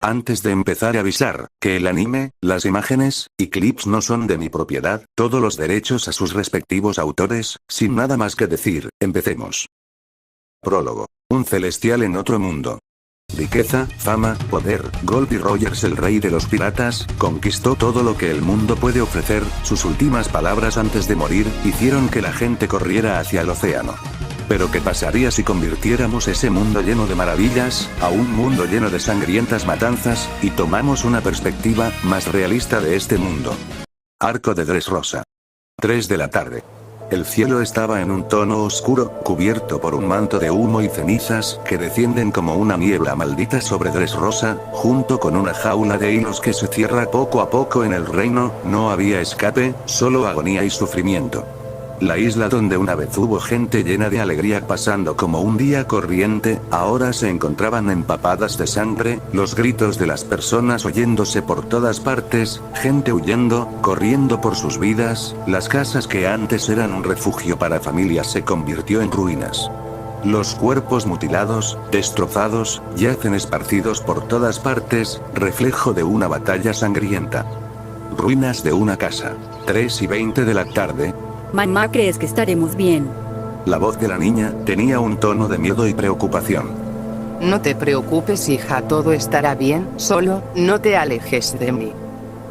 Antes de empezar a avisar, que el anime, las imágenes, y clips no son de mi propiedad, todos los derechos a sus respectivos autores, sin nada más que decir, empecemos. Prólogo. Un celestial en otro mundo. Riqueza, fama, poder, Goldie Rogers, el rey de los piratas, conquistó todo lo que el mundo puede ofrecer. Sus últimas palabras antes de morir, hicieron que la gente corriera hacia el océano. Pero ¿qué pasaría si convirtiéramos ese mundo lleno de maravillas, a un mundo lleno de sangrientas matanzas, y tomamos una perspectiva más realista de este mundo? Arco de Dressrosa. 3 de la tarde. El cielo estaba en un tono oscuro, cubierto por un manto de humo y cenizas, que descienden como una niebla maldita sobre Dressrosa, junto con una jaula de hilos que se cierra poco a poco en el reino. No había escape, solo agonía y sufrimiento. La isla donde una vez hubo gente llena de alegría pasando como un día corriente, ahora se encontraban empapadas de sangre, los gritos de las personas oyéndose por todas partes, gente huyendo, corriendo por sus vidas, las casas que antes eran un refugio para familias se convirtió en ruinas. Los cuerpos mutilados, destrozados, yacen esparcidos por todas partes, reflejo de una batalla sangrienta. Ruinas de una casa. 3:20 de la tarde. Mamá, ¿crees que estaremos bien? La voz de la niña tenía un tono de miedo y preocupación. No te preocupes, hija, todo estará bien, solo, no te alejes de mí.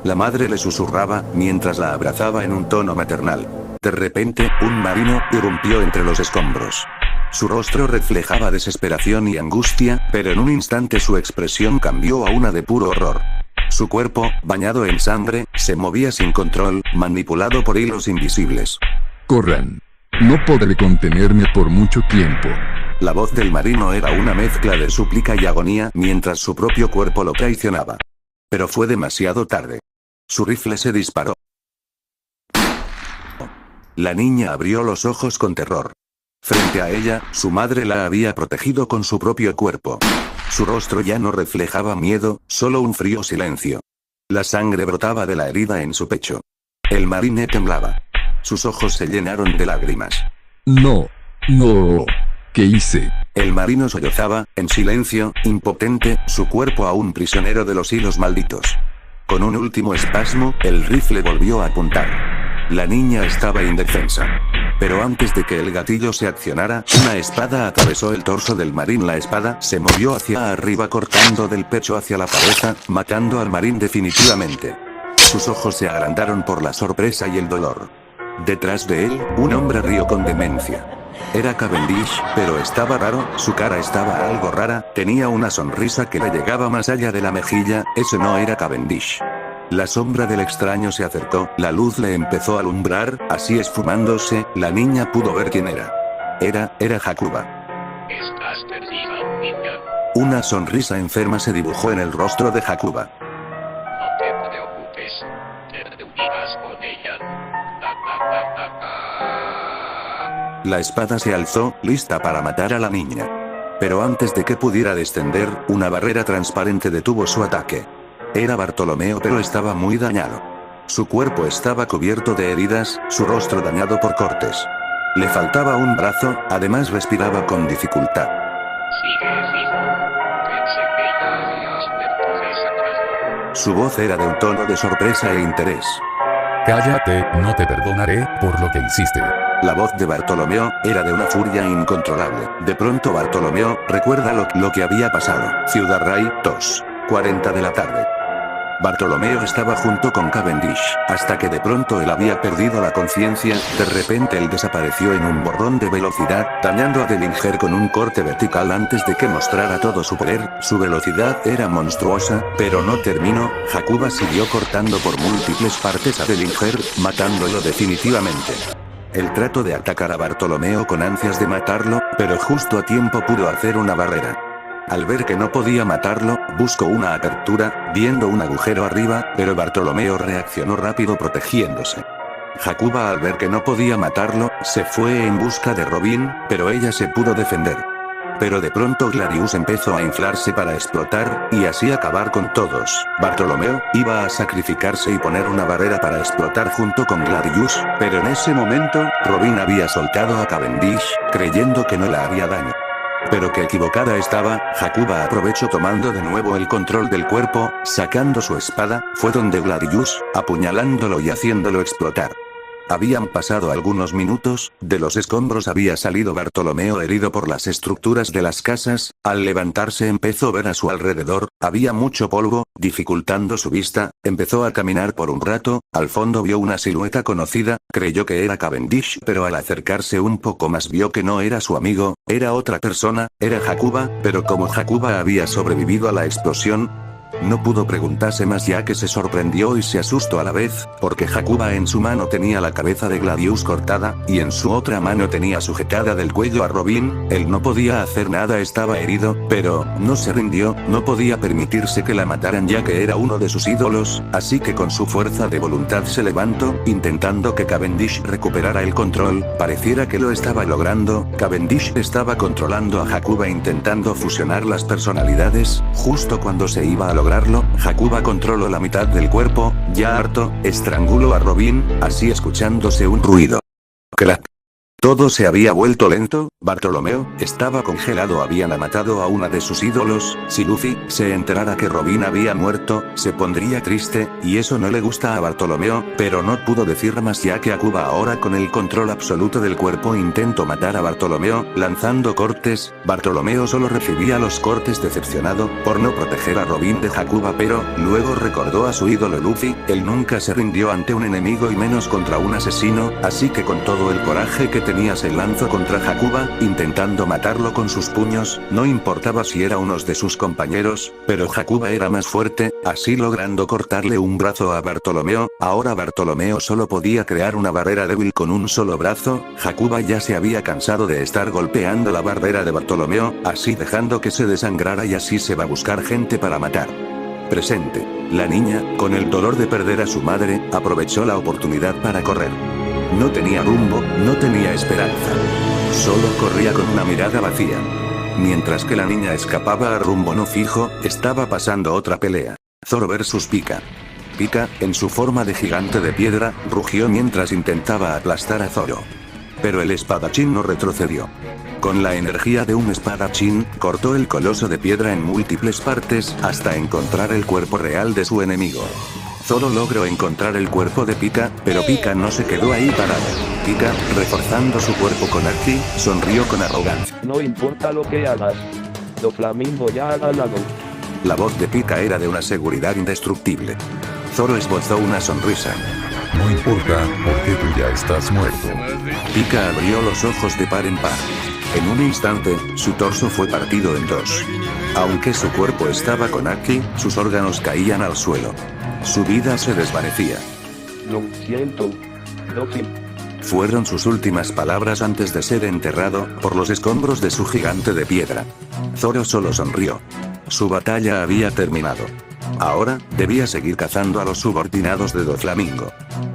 La madre le susurraba, mientras la abrazaba en un tono maternal. De repente, un marino irrumpió entre los escombros. Su rostro reflejaba desesperación y angustia, pero en un instante su expresión cambió a una de puro horror. Su cuerpo, bañado en sangre, se movía sin control, manipulado por hilos invisibles. Corran. No podré contenerme por mucho tiempo. La voz del marino era una mezcla de súplica y agonía, mientras su propio cuerpo lo traicionaba. Pero fue demasiado tarde. Su rifle se disparó. La niña abrió los ojos con terror. Frente a ella, su madre la había protegido con su propio cuerpo. Su rostro ya no reflejaba miedo, solo un frío silencio. La sangre brotaba de la herida en su pecho. El marine temblaba. Sus ojos se llenaron de lágrimas. No. ¿Qué hice? El marino sollozaba, en silencio, impotente, su cuerpo aún prisionero de los hilos malditos. Con un último espasmo, el rifle volvió a apuntar. La niña estaba indefensa. Pero antes de que el gatillo se accionara, una espada atravesó el torso del marín. La espada se movió hacia arriba cortando del pecho hacia la cabeza, matando al marín definitivamente. Sus ojos se agrandaron por la sorpresa y el dolor. Detrás de él, un hombre rió con demencia. Era Cavendish, pero estaba raro, su cara estaba algo rara, tenía una sonrisa que le llegaba más allá de la mejilla. Ese no era Cavendish. La sombra del extraño se acercó, la luz le empezó a alumbrar, así esfumándose, la niña pudo ver quién era. Era Hakuba. Estás perdida, niña. Una sonrisa enferma se dibujó en el rostro de Hakuba. No te preocupes. Te reunirás con ella. La espada se alzó, lista para matar a la niña. Pero antes de que pudiera descender, una barrera transparente detuvo su ataque. Era Bartolomeo, pero estaba muy dañado. Su cuerpo estaba cubierto de heridas, su rostro dañado por cortes. Le faltaba un brazo, además respiraba con dificultad. Sigue vivo. Pensé que ya habías muerto desangrado. Su voz era de un tono de sorpresa e interés. Cállate, no te perdonaré por lo que hiciste. La voz de Bartolomeo era de una furia incontrolable. De pronto Bartolomeo recuerda lo que había pasado. Ciudad Ray, 2:40 de la tarde. Bartolomeo estaba junto con Cavendish, hasta que de pronto él había perdido la conciencia. De repente él desapareció en un borrón de velocidad, dañando a Dellinger con un corte vertical antes de que mostrara todo su poder. Su velocidad era monstruosa, pero no terminó. Hakuba siguió cortando por múltiples partes a Dellinger, matándolo definitivamente. Él trató de atacar a Bartolomeo con ansias de matarlo, pero justo a tiempo pudo hacer una barrera. Al ver que no podía matarlo, buscó una apertura, viendo un agujero arriba, pero Bartolomeo reaccionó rápido protegiéndose. Hakuba, al ver que no podía matarlo, se fue en busca de Robin, pero ella se pudo defender. Pero de pronto Gladius empezó a inflarse para explotar, y así acabar con todos. Bartolomeo iba a sacrificarse y poner una barrera para explotar junto con Gladius, pero en ese momento, Robin había soltado a Cavendish, creyendo que no le haría daño. Pero que equivocada estaba, Hakuba aprovechó tomando de nuevo el control del cuerpo, sacando su espada, fue donde Gladius, apuñalándolo y haciéndolo explotar. Habían pasado algunos minutos, de los escombros había salido Bartolomeo herido por las estructuras de las casas, al levantarse empezó a ver a su alrededor, había mucho polvo, dificultando su vista, empezó a caminar por un rato, al fondo vio una silueta conocida, creyó que era Cavendish pero al acercarse un poco más vio que no era su amigo, era otra persona, era Hakuba, pero como Hakuba había sobrevivido a la explosión, no pudo preguntarse más ya que se sorprendió y se asustó a la vez, porque Hakuba en su mano tenía la cabeza de Gladius cortada, y en su otra mano tenía sujetada del cuello a Robin, él no podía hacer nada, estaba herido, pero, no se rindió, no podía permitirse que la mataran ya que era uno de sus ídolos, así que con su fuerza de voluntad se levantó, intentando que Cavendish recuperara el control, pareciera que lo estaba logrando, Cavendish estaba controlando a Hakuba intentando fusionar las personalidades, justo cuando se iba a lograrlo, Hakuba controló la mitad del cuerpo, ya harto, estranguló a Robin, así escuchándose un ruido. Crack. Todo se había vuelto lento, Bartolomeo, estaba congelado, habían matado a una de sus ídolos, si Luffy se enterara que Robin había muerto, se pondría triste, y eso no le gusta a Bartolomeo, pero no pudo decir más ya que Hakuba ahora con el control absoluto del cuerpo intentó matar a Bartolomeo, lanzando cortes, Bartolomeo solo recibía los cortes decepcionado, por no proteger a Robin de Hakuba pero, luego recordó a su ídolo Luffy, él nunca se rindió ante un enemigo y menos contra un asesino, así que con todo el coraje que tenía se lanzó contra Hakuba, intentando matarlo con sus puños, no importaba si era uno de sus compañeros, pero Hakuba era más fuerte, así logrando cortarle un brazo a Bartolomeo, ahora Bartolomeo solo podía crear una barrera débil con un solo brazo, Hakuba ya se había cansado de estar golpeando la barrera de Bartolomeo, así dejando que se desangrara y así se va a buscar gente para matar. Presente. La niña, con el dolor de perder a su madre, aprovechó la oportunidad para correr. No tenía rumbo, no tenía esperanza. Solo corría con una mirada vacía. Mientras que la niña escapaba a rumbo no fijo, estaba pasando otra pelea. Zoro vs Pika. Pika, en su forma de gigante de piedra, rugió mientras intentaba aplastar a Zoro. Pero el espadachín no retrocedió. Con la energía de un espadachín, cortó el coloso de piedra en múltiples partes, hasta encontrar el cuerpo real de su enemigo. Zoro logró encontrar el cuerpo de Pika, pero Pika no se quedó ahí parado. Pika, reforzando su cuerpo con Haki, sonrió con arrogancia. No importa lo que hagas. Doflamingo ya ha ganado. La voz de Pika era de una seguridad indestructible. Zoro esbozó una sonrisa. No importa, porque tú ya estás muerto. Pika abrió los ojos de par en par. En un instante, su torso fue partido en dos. Aunque su cuerpo estaba con Haki, sus órganos caían al suelo. Su vida se desvanecía. Lo siento, Luffy. Fueron sus últimas palabras antes de ser enterrado, por los escombros de su gigante de piedra. Zoro solo sonrió. Su batalla había terminado. Ahora, debía seguir cazando a los subordinados de Doflamingo.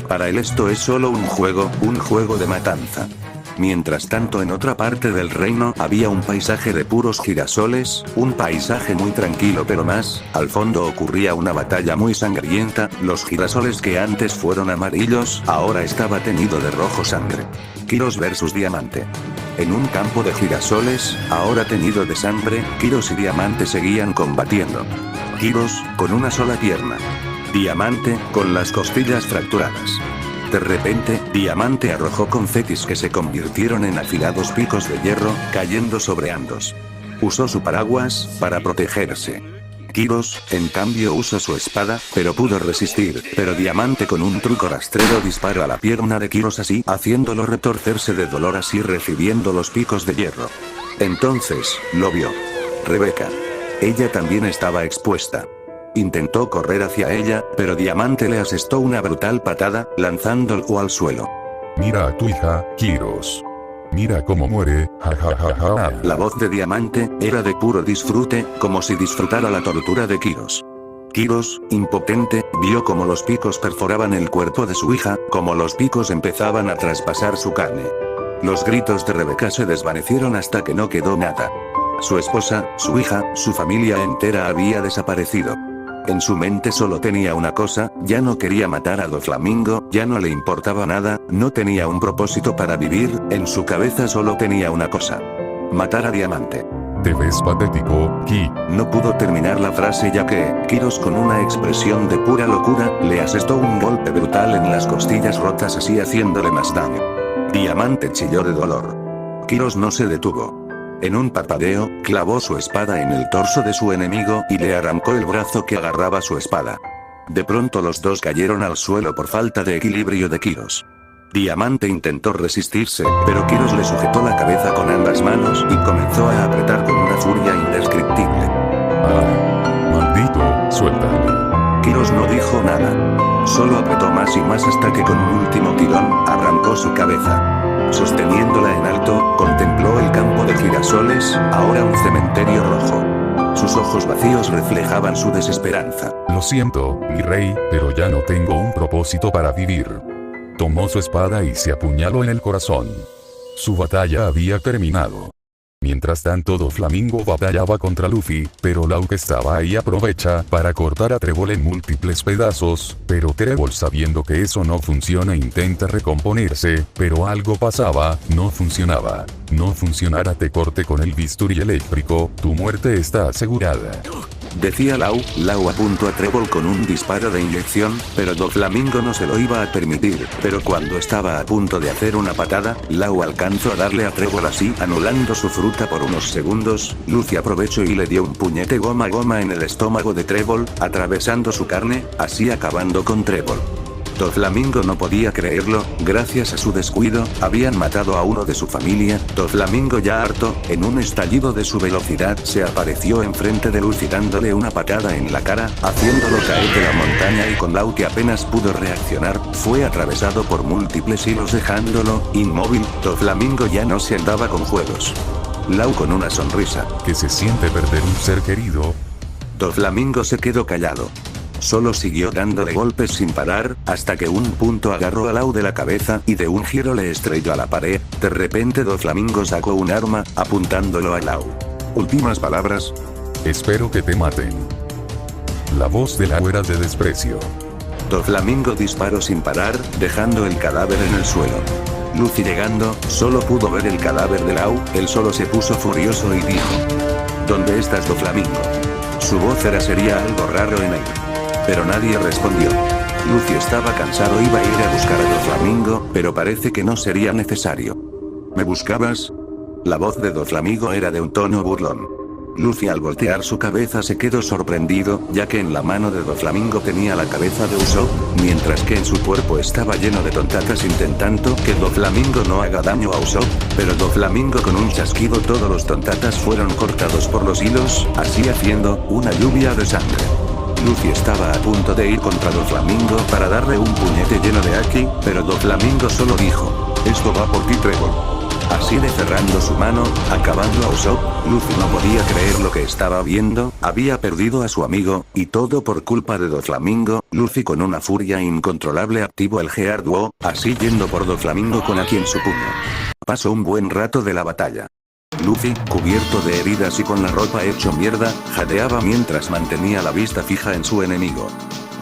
Para él esto es solo un juego de matanza. Mientras tanto en otra parte del reino había un paisaje de puros girasoles, un paisaje muy tranquilo pero más, al fondo ocurría una batalla muy sangrienta, los girasoles que antes fueron amarillos, ahora estaba teñido de rojo sangre. Kiros versus Diamante. En un campo de girasoles, ahora teñido de sangre, Kiros y Diamante seguían combatiendo. Kiros, con una sola pierna. Diamante, con las costillas fracturadas. De repente, Diamante arrojó confetis que se convirtieron en afilados picos de hierro, cayendo sobre ambos. Usó su paraguas, para protegerse. Kiros, en cambio usó su espada, pero pudo resistir, pero Diamante con un truco rastrero disparó a la pierna de Kiros así, haciéndolo retorcerse de dolor así recibiendo los picos de hierro. Entonces, lo vio. Rebeca. Ella también estaba expuesta. Intentó correr hacia ella, pero Diamante le asestó una brutal patada, lanzándolo al suelo. Mira a tu hija, Kiros. Mira cómo muere, ja. La voz de Diamante era de puro disfrute, como si disfrutara la tortura de Kiros. Kiros, impotente, vio como los picos perforaban el cuerpo de su hija, como los picos empezaban a traspasar su carne. Los gritos de Rebeca se desvanecieron hasta que no quedó nada. Su esposa, su hija, su familia entera había desaparecido. En su mente solo tenía una cosa, ya no quería matar a Doflamingo, ya no le importaba nada, no tenía un propósito para vivir, en su cabeza solo tenía una cosa. matar a Diamante. Te ves patético, Ki. No pudo terminar la frase ya que, Kiros con una expresión de pura locura, le asestó un golpe brutal en las costillas rotas así haciéndole más daño. Diamante chilló de dolor. Kiros no se detuvo. En un parpadeo, clavó su espada en el torso de su enemigo y le arrancó el brazo que agarraba su espada. De pronto los dos cayeron al suelo por falta de equilibrio de Kiros. Diamante intentó resistirse, pero Kiros le sujetó la cabeza con ambas manos y comenzó a apretar con una furia indescriptible. Ah, maldito, suéltame. Kiros no dijo nada. Solo apretó más y más hasta que con un último tirón, arrancó su cabeza. Sosteniéndola en alto, contempló el campo de girasoles, ahora un cementerio rojo. Sus ojos vacíos reflejaban su desesperanza. Lo siento, mi rey, pero ya no tengo un propósito para vivir. Tomó su espada y se apuñaló en el corazón. Su batalla había terminado. Mientras tanto Doflamingo batallaba contra Luffy, pero Law que estaba ahí aprovecha para cortar a Trébol en múltiples pedazos, pero Trébol sabiendo que eso no funciona intenta recomponerse, pero algo pasaba, no funcionaba. No funcionara te corte con el bisturí eléctrico, tu muerte está asegurada. Decía Law apuntó a Trébol con un disparo de inyección, pero Doflamingo no se lo iba a permitir, pero cuando estaba a punto de hacer una patada, Law alcanzó a darle a Trébol así anulando su fruta por unos segundos. Luffy aprovechó y le dio un puñete goma en el estómago de Trébol, atravesando su carne, así acabando con Trébol. Doflamingo no podía creerlo, gracias a su descuido, habían matado a uno de su familia. Doflamingo ya harto, en un estallido de su velocidad se apareció enfrente de Luffy dándole una patada en la cara, haciéndolo caer de la montaña y con Law que apenas pudo reaccionar, fue atravesado por múltiples hilos dejándolo inmóvil. Doflamingo ya no se andaba con juegos. Law con una sonrisa. ¿Qué se siente perder un ser querido? Doflamingo se quedó callado. Solo siguió dándole golpes sin parar, hasta que un punto agarró a Law de la cabeza y de un giro le estrelló a la pared. De repente Doflamingo sacó un arma, apuntándolo a Law. Últimas palabras. Espero que te maten. La voz de Law era de desprecio. Doflamingo disparó sin parar, dejando el cadáver en el suelo. Luffy llegando, solo pudo ver el cadáver de Law, él solo se puso furioso y dijo: ¿Dónde estás, Doflamingo? Su voz sería algo raro en él. Pero nadie respondió. Luffy estaba cansado, iba a ir a buscar a Doflamingo, pero parece que no sería necesario. ¿Me buscabas? La voz de Doflamingo era de un tono burlón. Luffy al voltear su cabeza se quedó sorprendido, ya que en la mano de Doflamingo tenía la cabeza de Usopp, mientras que en su cuerpo estaba lleno de tontatas intentando que Doflamingo no haga daño a Usopp, pero Doflamingo con un chasquido todos los tontatas fueron cortados por los hilos, así haciendo una lluvia de sangre. Luffy estaba a punto de ir contra Doflamingo para darle un puñete lleno de Haki, pero Doflamingo solo dijo: esto va por ti, Trébol. Así de cerrando su mano, acabando a Usopp. Luffy no podía creer lo que estaba viendo, había perdido a su amigo, y todo por culpa de Doflamingo. Luffy con una furia incontrolable activó el Gear Duo, así yendo por Doflamingo con Haki en su puño. Pasó un buen rato de la batalla. Luffy, cubierto de heridas y con la ropa hecho mierda, jadeaba mientras mantenía la vista fija en su enemigo.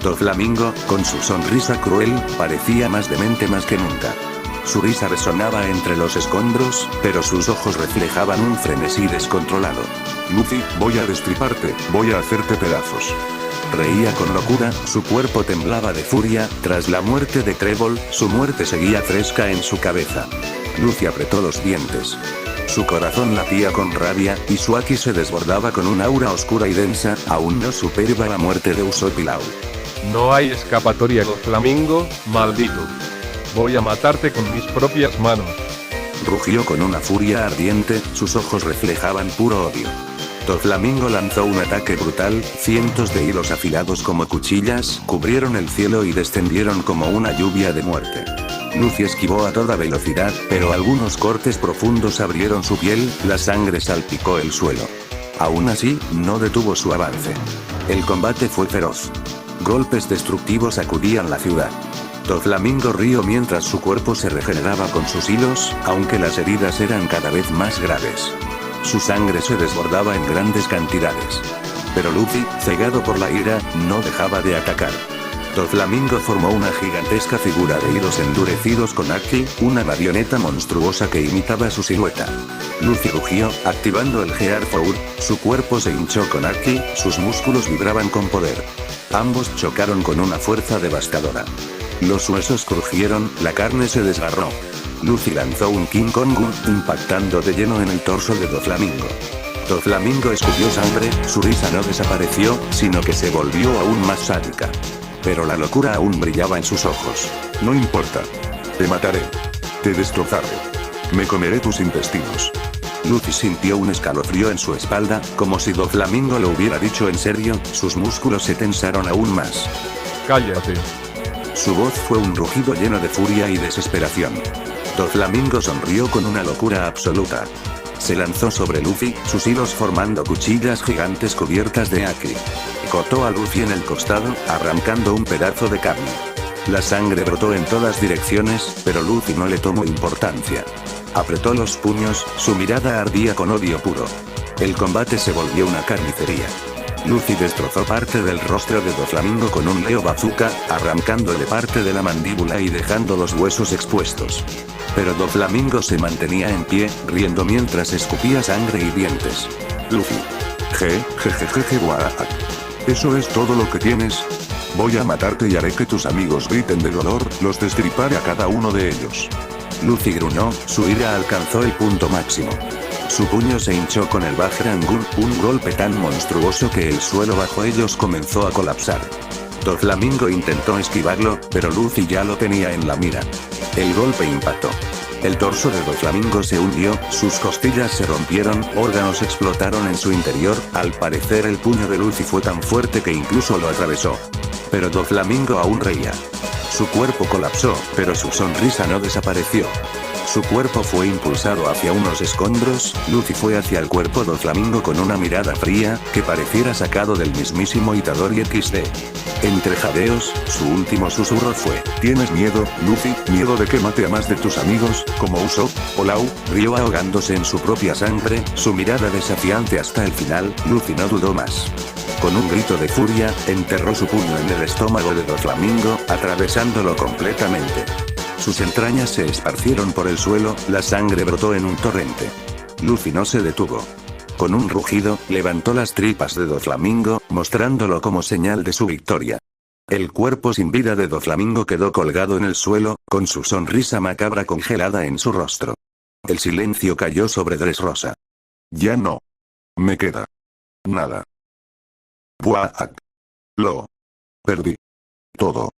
Doflamingo, con su sonrisa cruel, parecía más demente más que nunca. Su risa resonaba entre los escombros, pero sus ojos reflejaban un frenesí descontrolado. Luffy, voy a destriparte, voy a hacerte pedazos. Reía con locura, su cuerpo temblaba de furia, tras la muerte de Trébol, su muerte seguía fresca en su cabeza. Luffy apretó los dientes. Su corazón latía con rabia, y su Haki se desbordaba con un aura oscura y densa, aún no superaba la muerte de Usopp y Law. No hay escapatoria, Doflamingo, maldito. Voy a matarte con mis propias manos. Rugió con una furia ardiente, sus ojos reflejaban puro odio. Doflamingo lanzó un ataque brutal, cientos de hilos afilados como cuchillas, cubrieron el cielo y descendieron como una lluvia de muerte. Luffy esquivó a toda velocidad, pero algunos cortes profundos abrieron su piel, la sangre salpicó el suelo. Aún así, no detuvo su avance. El combate fue feroz. Golpes destructivos sacudían la ciudad. Doflamingo rió mientras su cuerpo se regeneraba con sus hilos, aunque las heridas eran cada vez más graves. Su sangre se desbordaba en grandes cantidades. Pero Luffy, cegado por la ira, no dejaba de atacar. Doflamingo formó una gigantesca figura de hilos endurecidos con Aki, una marioneta monstruosa que imitaba su silueta. Luffy rugió, activando el Gear 4, su cuerpo se hinchó con Aki, sus músculos vibraban con poder. Ambos chocaron con una fuerza devastadora. Los huesos crujieron, la carne se desgarró. Luffy lanzó un King Kong, impactando de lleno en el torso de Doflamingo. Doflamingo escupió sangre, su risa no desapareció, sino que se volvió aún más sádica. Pero la locura aún brillaba en sus ojos. No importa. Te mataré. Te destrozaré. Me comeré tus intestinos. Luffy sintió un escalofrío en su espalda, como si Doflamingo lo hubiera dicho en serio, sus músculos se tensaron aún más. Cállate. Su voz fue un rugido lleno de furia y desesperación. Doflamingo sonrió con una locura absoluta. Se lanzó sobre Luffy, sus hilos formando cuchillas gigantes cubiertas de Aki. Cortó a Luffy en el costado, arrancando un pedazo de carne. La sangre brotó en todas direcciones, pero Luffy no le tomó importancia. Apretó los puños, su mirada ardía con odio puro. El combate se volvió una carnicería. Luffy destrozó parte del rostro de Doflamingo con un Leo Bazooka, arrancándole parte de la mandíbula y dejando los huesos expuestos. Pero Doflamingo se mantenía en pie, riendo mientras escupía sangre y dientes. Luffy. Jejejeje guac. ¿Eso es todo lo que tienes? Voy a matarte y haré que tus amigos griten de dolor, los destriparé a cada uno de ellos. Luffy grunó, su ira alcanzó el punto máximo. Su puño se hinchó con el Bajrangun, un golpe tan monstruoso que el suelo bajo ellos comenzó a colapsar. Doflamingo intentó esquivarlo, pero Luffy ya lo tenía en la mira. El golpe impactó. El torso de Doflamingo se hundió, sus costillas se rompieron, órganos explotaron en su interior, al parecer el puño de Luffy fue tan fuerte que incluso lo atravesó. Pero Doflamingo aún reía. Su cuerpo colapsó, pero su sonrisa no desapareció. Su cuerpo fue impulsado hacia unos escombros, Luffy fue hacia el cuerpo Doflamingo con una mirada fría, que pareciera sacado del mismísimo Itadori XD. Entre jadeos, su último susurro fue: ¿Tienes miedo, Luffy? ¿Miedo de que mate a más de tus amigos, como Usopp o Lau? Rió ahogándose en su propia sangre, su mirada desafiante hasta el final. Luffy no dudó más. Con un grito de furia, enterró su puño en el estómago de Doflamingo, atravesándolo completamente. Sus entrañas se esparcieron por el suelo, la sangre brotó en un torrente. Luffy no se detuvo. Con un rugido, levantó las tripas de Doflamingo, mostrándolo como señal de su victoria. El cuerpo sin vida de Doflamingo quedó colgado en el suelo, con su sonrisa macabra congelada en su rostro. El silencio cayó sobre Dressrosa. Ya no. Me queda nada. Buah. Lo perdí todo.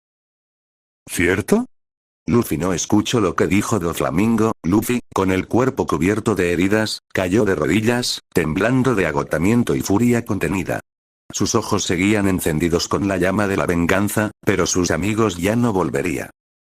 ¿Cierto? Luffy no escuchó lo que dijo Doflamingo. Luffy, con el cuerpo cubierto de heridas, cayó de rodillas, temblando de agotamiento y furia contenida. Sus ojos seguían encendidos con la llama de la venganza, pero sus amigos ya no volverían.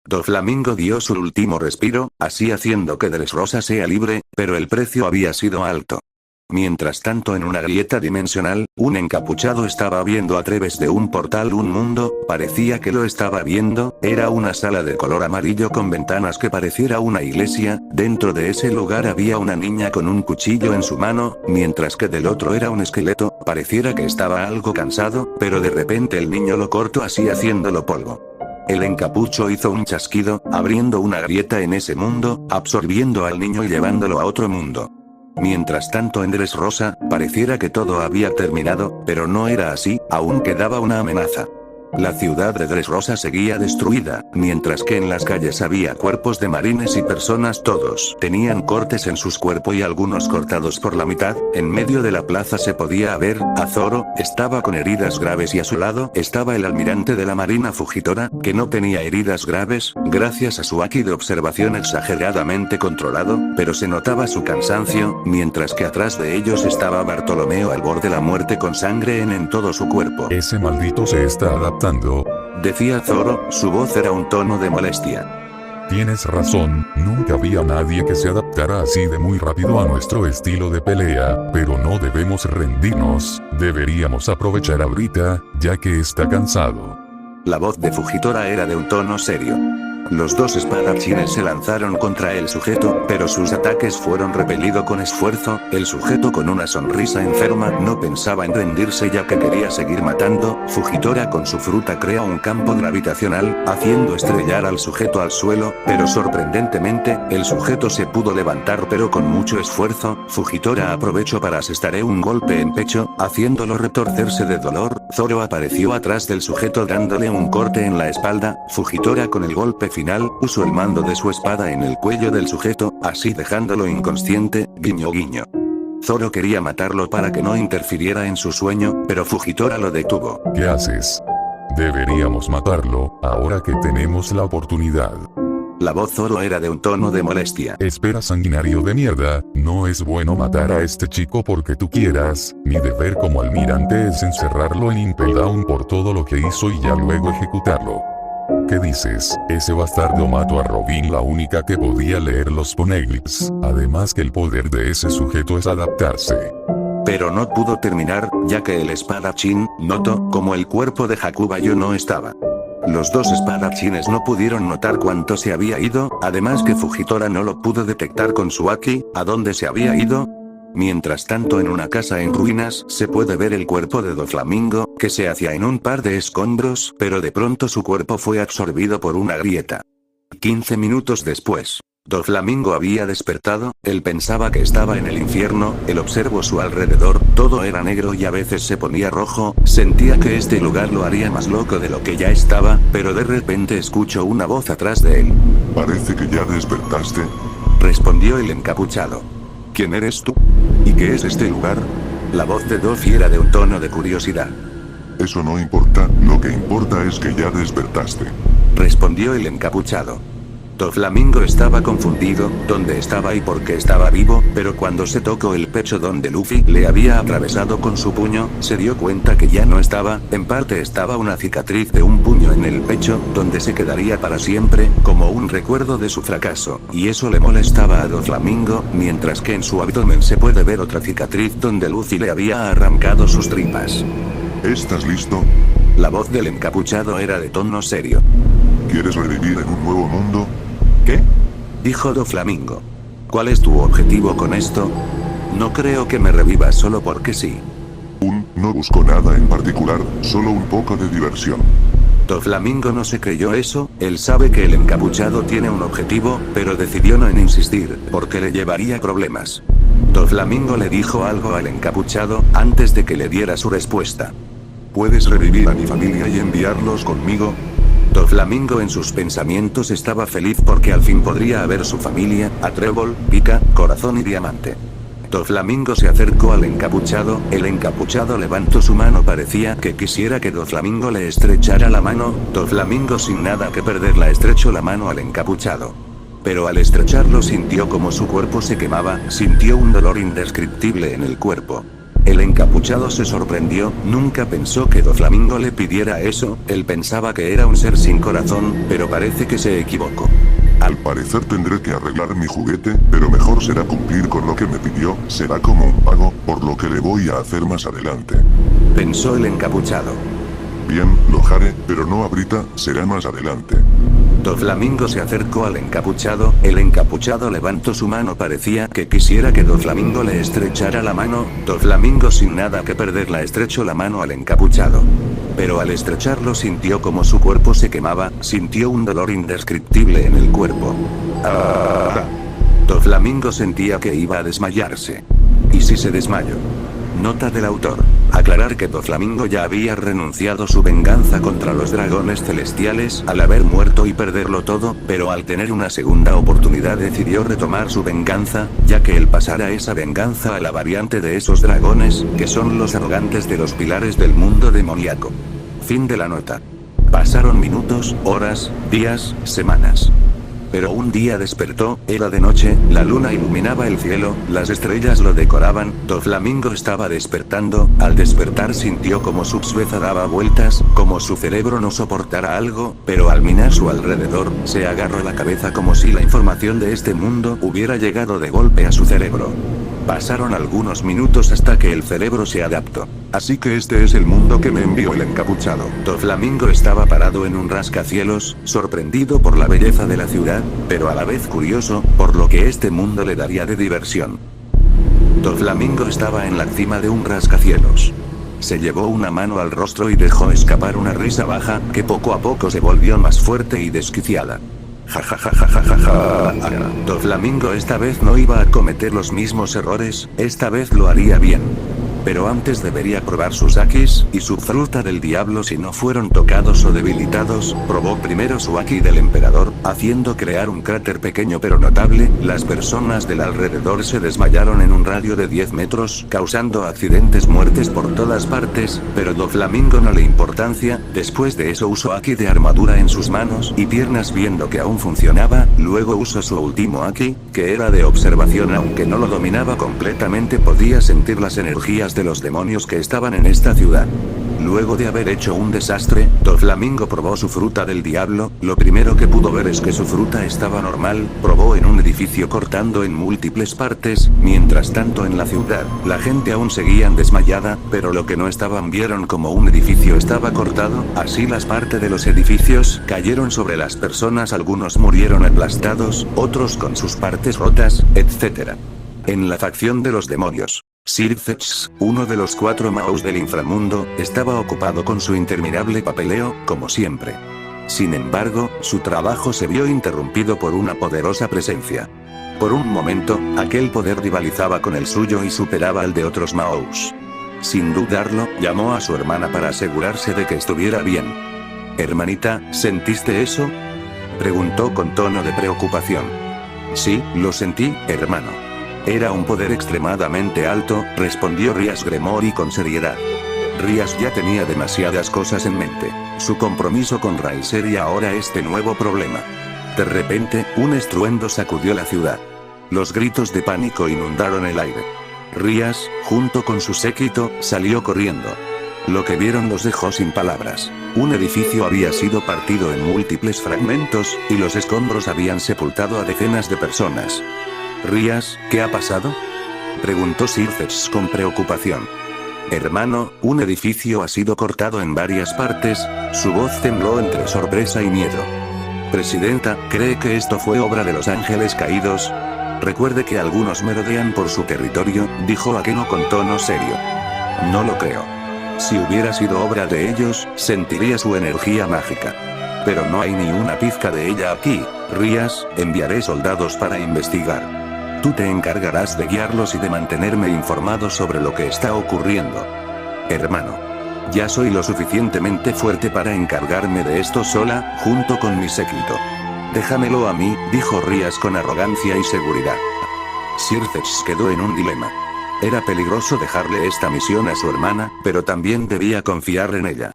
Doflamingo dio su último respiro, así haciendo que Dressrosa sea libre, pero el precio había sido alto. Mientras tanto, en una grieta dimensional, un encapuchado estaba viendo a través de un portal un mundo, parecía que lo estaba viendo, era una sala de color amarillo con ventanas que pareciera una iglesia, dentro de ese lugar había una niña con un cuchillo en su mano, mientras que del otro era un esqueleto, pareciera que estaba algo cansado, pero de repente el niño lo cortó así haciéndolo polvo. El encapucho hizo un chasquido, abriendo una grieta en ese mundo, absorbiendo al niño y llevándolo a otro mundo. Mientras tanto en Dressrosa, pareciera que todo había terminado, pero no era así, aún quedaba una amenaza. La ciudad de Dressrosa seguía destruida, mientras que en las calles había cuerpos de marines y personas, todos tenían cortes en sus cuerpos y algunos cortados por la mitad. En medio de la plaza se podía ver a Zoro, estaba con heridas graves y a su lado estaba el almirante de la marina Fujitora, que no tenía heridas graves, gracias a su haki de observación exageradamente controlado, pero se notaba su cansancio, mientras que atrás de ellos estaba Bartolomeo al borde de la muerte con sangre en todo su cuerpo. Ese maldito se está adaptando. Decía Zoro, su voz era un tono de molestia. Tienes razón, nunca había nadie que se adaptara así de muy rápido a nuestro estilo de pelea, pero no debemos rendirnos, deberíamos aprovechar ahorita, ya que está cansado. La voz de Fujitora era de un tono serio. Los dos espadachines se lanzaron contra el sujeto, pero sus ataques fueron repelidos con esfuerzo. El sujeto, con una sonrisa enferma, no pensaba en rendirse ya que quería seguir matando. Fujitora con su fruta crea un campo gravitacional, haciendo estrellar al sujeto al suelo, pero sorprendentemente, el sujeto se pudo levantar pero con mucho esfuerzo. Fujitora aprovechó para asestarle un golpe en pecho, haciéndolo retorcerse de dolor. Zoro apareció atrás del sujeto dándole un corte en la espalda. Fujitora con el golpe final, usó el mando de su espada en el cuello del sujeto, así dejándolo inconsciente, guiño guiño. Zoro quería matarlo para que no interfiriera en su sueño, pero Fujitora lo detuvo. ¿Qué haces? Deberíamos matarlo, ahora que tenemos la oportunidad. La voz Zoro era de un tono de molestia. Espera, sanguinario de mierda, no es bueno matar a este chico porque tú quieras. Mi deber como almirante es encerrarlo en Impel Down por todo lo que hizo y ya luego ejecutarlo. ¿Qué dices? Ese bastardo mató a Robin, la única que podía leer los poneglyphs. Además que el poder de ese sujeto es adaptarse. Pero no pudo terminar, ya que el espadachín notó como el cuerpo de Hakubayo no estaba. Los dos espadachines no pudieron notar cuánto se había ido, además que Fujitora no lo pudo detectar con su Aki, ¿a dónde se había ido? Mientras tanto, en una casa en ruinas, se puede ver el cuerpo de Doflamingo, que se hacía en un par de escombros, pero de pronto su cuerpo fue absorbido por una grieta. 15 minutos después, Doflamingo había despertado, él pensaba que estaba en el infierno, él observó su alrededor, todo era negro y a veces se ponía rojo, sentía que este lugar lo haría más loco de lo que ya estaba, pero de repente escuchó una voz atrás de él. Parece que ya despertaste. Respondió el encapuchado. ¿Quién eres tú? ¿Y qué es este lugar? La voz de Dof era de un tono de curiosidad. Eso no importa, lo que importa es que ya despertaste. Respondió el encapuchado. Doflamingo estaba confundido, dónde estaba y por qué estaba vivo, pero cuando se tocó el pecho donde Luffy le había atravesado con su puño, se dio cuenta que ya no estaba, en parte estaba una cicatriz de un puño en el pecho, donde se quedaría para siempre, como un recuerdo de su fracaso, y eso le molestaba a Doflamingo, mientras que en su abdomen se puede ver otra cicatriz donde Luffy le había arrancado sus tripas. ¿Estás listo? La voz del encapuchado era de tono serio. ¿Quieres revivir en un nuevo mundo? ¿Qué? Dijo Doflamingo. ¿Cuál es tu objetivo con esto? No creo que me revivas solo porque sí. No busco nada en particular, solo un poco de diversión. Doflamingo no se creyó eso, él sabe que el encapuchado tiene un objetivo, pero decidió no en insistir, porque le llevaría problemas. Doflamingo le dijo algo al encapuchado, antes de que le diera su respuesta. ¿Puedes revivir a mi familia y enviarlos conmigo? Doflamingo en sus pensamientos estaba feliz porque al fin podría ver su familia, a Trébol, Pika, Corazón y Diamante. Doflamingo se acercó al encapuchado, el encapuchado levantó su mano, parecía que quisiera que Doflamingo le estrechara la mano, Doflamingo sin nada que perder le estrechó la mano al encapuchado. Pero al estrecharlo sintió como su cuerpo se quemaba, sintió un dolor indescriptible en el cuerpo. El encapuchado se sorprendió, nunca pensó que Doflamingo le pidiera eso, él pensaba que era un ser sin corazón, pero parece que se equivocó. Al parecer tendré que arreglar mi juguete, pero mejor será cumplir con lo que me pidió, será como un pago, por lo que le voy a hacer más adelante. Pensó el encapuchado. Bien, lo haré, pero no ahorita, será más adelante. Doflamingo se acercó al encapuchado, el encapuchado levantó su mano, parecía que quisiera que Doflamingo le estrechara la mano, Doflamingo sin nada que perder le estrechó la mano al encapuchado. Pero al estrecharlo sintió como su cuerpo se quemaba, sintió un dolor indescriptible en el cuerpo. Doflamingo sentía que iba a desmayarse. ¿Y si se desmayó? Nota del autor. Aclarar que Doflamingo ya había renunciado a su venganza contra los dragones celestiales al haber muerto y perderlo todo, pero al tener una segunda oportunidad decidió retomar su venganza, ya que él pasara esa venganza a la variante de esos dragones, que son los arrogantes de los pilares del mundo demoníaco. Fin de la nota. Pasaron minutos, horas, días, semanas. Pero un día despertó, era de noche, la luna iluminaba el cielo, las estrellas lo decoraban, Doflamingo estaba despertando, al despertar sintió como su cabeza daba vueltas, como su cerebro no soportara algo, pero al mirar su alrededor, se agarró la cabeza como si la información de este mundo hubiera llegado de golpe a su cerebro. Pasaron algunos minutos hasta que el cerebro se adaptó. Así que este es el mundo que me envió el encapuchado. Doflamingo estaba parado en un rascacielos, sorprendido por la belleza de la ciudad, pero a la vez curioso, por lo que este mundo le daría de diversión. Doflamingo estaba en la cima de un rascacielos. Se llevó una mano al rostro y dejó escapar una risa baja, que poco a poco se volvió más fuerte y desquiciada. Ja. Doflamingo esta vez no iba a cometer los mismos errores, esta vez lo haría bien. Pero antes debería probar sus akis y su fruta del diablo si no fueron tocados o debilitados. Probó primero su aki del emperador, haciendo crear un cráter pequeño pero notable. Las personas del alrededor se desmayaron en un radio de 10 metros, causando accidentes, muertes por todas partes, pero Doflamingo no le importancia. Después de eso usó aki de armadura en sus manos y piernas viendo que aún funcionaba, luego usó su último aki, que era de observación. Aunque no lo dominaba completamente, podía sentir las energías de los demonios que estaban en esta ciudad. Luego de haber hecho un desastre, Doflamingo probó su fruta del diablo. Lo primero que pudo ver es que su fruta estaba normal. Probó en un edificio cortando en múltiples partes. Mientras tanto en la ciudad, la gente aún seguían desmayada, pero lo que no estaban vieron como un edificio estaba cortado. Así las partes de los edificios cayeron sobre las personas, algunos murieron aplastados, otros con sus partes rotas, etc. En la facción de los demonios, Sirfetch's, uno de los 4 Maos del inframundo, estaba ocupado con su interminable papeleo, como siempre. Sin embargo, su trabajo se vio interrumpido por una poderosa presencia. Por un momento, aquel poder rivalizaba con el suyo y superaba al de otros Maos. Sin dudarlo, llamó a su hermana para asegurarse de que estuviera bien. «Hermanita, ¿sentiste eso?», preguntó con tono de preocupación. «Sí, lo sentí, hermano. Era un poder extremadamente alto», respondió Rias Gremory con seriedad. Rias ya tenía demasiadas cosas en mente. Su compromiso con Raiser y ahora este nuevo problema. De repente, un estruendo sacudió la ciudad. Los gritos de pánico inundaron el aire. Rias, junto con su séquito, salió corriendo. Lo que vieron los dejó sin palabras. Un edificio había sido partido en múltiples fragmentos, y los escombros habían sepultado a decenas de personas. «Rias, ¿qué ha pasado?», preguntó Sirfetch's con preocupación. «Hermano, un edificio ha sido cortado en varias partes». Su voz tembló entre sorpresa y miedo. «Presidenta, ¿cree que esto fue obra de los ángeles caídos? Recuerde que algunos merodean por su territorio», dijo Akeno con tono serio. «No lo creo. Si hubiera sido obra de ellos, sentiría su energía mágica. Pero no hay ni una pizca de ella aquí. Rias, enviaré soldados para investigar. Tú te encargarás de guiarlos y de mantenerme informado sobre lo que está ocurriendo. Hermano. Ya soy lo suficientemente fuerte para encargarme de esto sola, junto con mi séquito. Déjamelo a mí», dijo Rias con arrogancia y seguridad. Sirfetch's quedó en un dilema. Era peligroso dejarle esta misión a su hermana, pero también debía confiar en ella.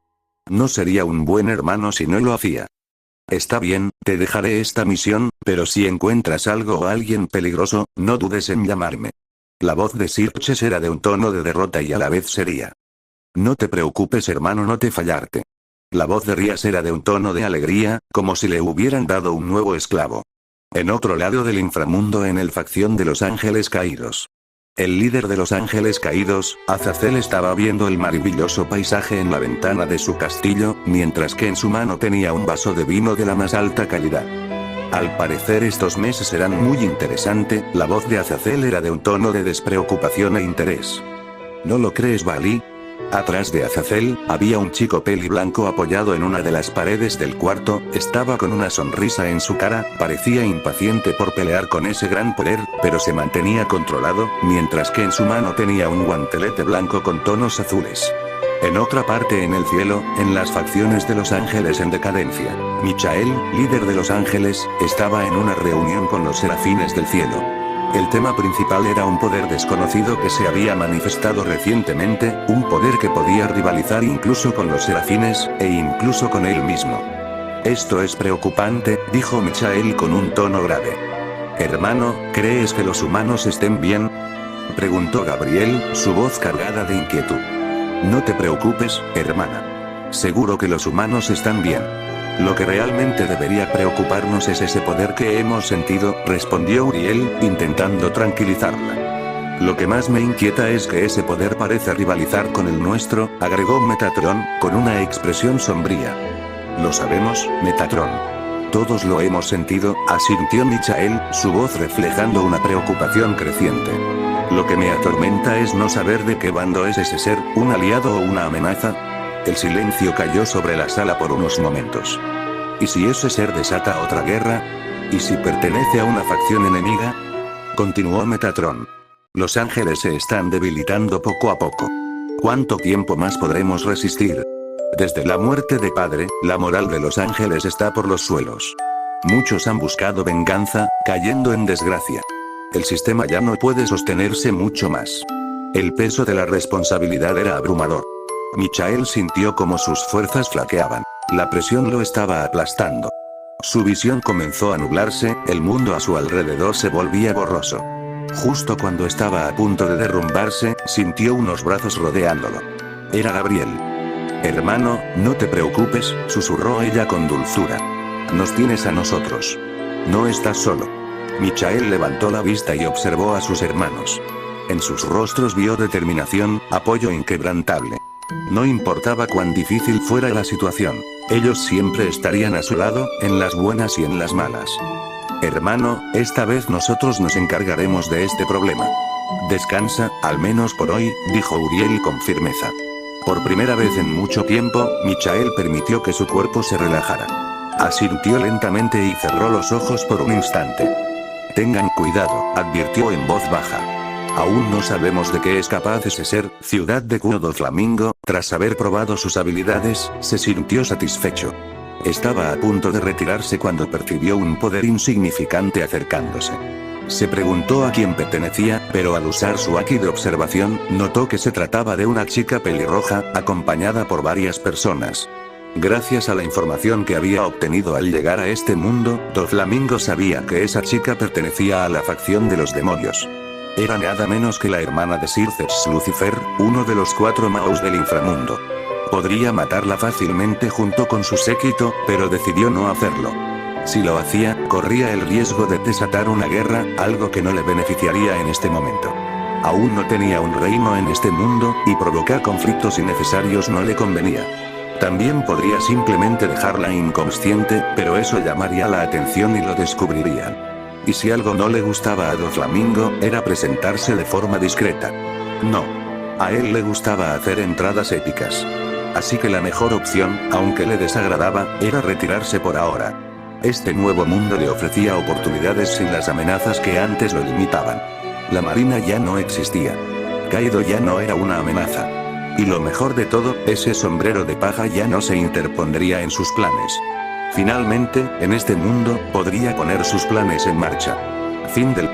No sería un buen hermano si no lo hacía. «Está bien, te dejaré esta misión, pero si encuentras algo o alguien peligroso, no dudes en llamarme». La voz de Sirfetch's era de un tono de derrota y a la vez seria. «No te preocupes, hermano, no te fallarte». La voz de Rias era de un tono de alegría, como si le hubieran dado un nuevo esclavo. En otro lado del inframundo, en el facción de los ángeles caídos. El líder de los ángeles caídos, Azazel, estaba viendo el maravilloso paisaje en la ventana de su castillo, mientras que en su mano tenía un vaso de vino de la más alta calidad. «Al parecer estos meses serán muy interesantes», la voz de Azazel era de un tono de despreocupación e interés. «¿No lo crees, Bali?». Atrás de Azazel, había un chico peliblanco apoyado en una de las paredes del cuarto. Estaba con una sonrisa en su cara, parecía impaciente por pelear con ese gran poder, pero se mantenía controlado, mientras que en su mano tenía un guantelete blanco con tonos azules. En otra parte en el cielo, en las facciones de los ángeles en decadencia, Michael, líder de los ángeles, estaba en una reunión con los serafines del cielo. El tema principal era un poder desconocido que se había manifestado recientemente, un poder que podía rivalizar incluso con los serafines, e incluso con él mismo. «Esto es preocupante», dijo Michael con un tono grave. «Hermano, ¿crees que los humanos estén bien?», preguntó Gabriel, su voz cargada de inquietud. «No te preocupes, hermana. Seguro que los humanos están bien. Lo que realmente debería preocuparnos es ese poder que hemos sentido», respondió Uriel, intentando tranquilizarla. Lo que más me inquieta es que ese poder parece rivalizar con el nuestro, agregó Metatron, con una expresión sombría. Lo sabemos, Metatron. Todos lo hemos sentido, asintió Michael, su voz reflejando una preocupación creciente. Lo que me atormenta es no saber de qué bando es ese ser, un aliado o una amenaza. El silencio cayó sobre la sala por unos momentos. ¿Y si ese ser desata otra guerra? ¿Y si pertenece a una facción enemiga? Continuó Metatron. Los ángeles se están debilitando poco a poco. ¿Cuánto tiempo más podremos resistir? Desde la muerte de padre, la moral de los ángeles está por los suelos. Muchos han buscado venganza, cayendo en desgracia. El sistema ya no puede sostenerse mucho más. El peso de la responsabilidad era abrumador. Michael sintió como sus fuerzas flaqueaban. La presión lo estaba aplastando. Su visión comenzó a nublarse, el mundo a su alrededor se volvía borroso. Justo cuando estaba a punto de derrumbarse, sintió unos brazos rodeándolo. Era Gabriel. Hermano, no te preocupes, susurró ella con dulzura. Nos tienes a nosotros. No estás solo. Michael levantó la vista y observó a sus hermanos. En sus rostros vio determinación, apoyo inquebrantable. No importaba cuán difícil fuera la situación, ellos siempre estarían a su lado, en las buenas y en las malas. Hermano, esta vez nosotros nos encargaremos de este problema. Descansa, al menos por hoy, dijo Uriel con firmeza. Por primera vez en mucho tiempo, Michael permitió que su cuerpo se relajara. Asintió lentamente y cerró los ojos por un instante. Tengan cuidado, advirtió en voz baja. Aún no sabemos de qué es capaz ese ser. Ciudad de Doflamingo, tras haber probado sus habilidades, se sintió satisfecho. Estaba a punto de retirarse cuando percibió un poder insignificante acercándose. Se preguntó a quién pertenecía, pero al usar su haki de observación, notó que se trataba de una chica pelirroja, acompañada por varias personas. Gracias a la información que había obtenido al llegar a este mundo, Doflamingo sabía que esa chica pertenecía a la facción de los demonios. Era nada menos que la hermana de Sir Zeus Lucifer, uno de los 4 Maus del inframundo. Podría matarla fácilmente junto con su séquito, pero decidió no hacerlo. Si lo hacía, corría el riesgo de desatar una guerra, algo que no le beneficiaría en este momento. Aún no tenía un reino en este mundo, y provocar conflictos innecesarios no le convenía. También podría simplemente dejarla inconsciente, pero eso llamaría la atención y lo descubrirían. Y si algo no le gustaba a Doflamingo, era presentarse de forma discreta. No. A él le gustaba hacer entradas épicas. Así que la mejor opción, aunque le desagradaba, era retirarse por ahora. Este nuevo mundo le ofrecía oportunidades sin las amenazas que antes lo limitaban. La marina ya no existía. Kaido ya no era una amenaza. Y lo mejor de todo, ese sombrero de paja ya no se interpondría en sus planes. Finalmente, en este mundo, podría poner sus planes en marcha. Fin del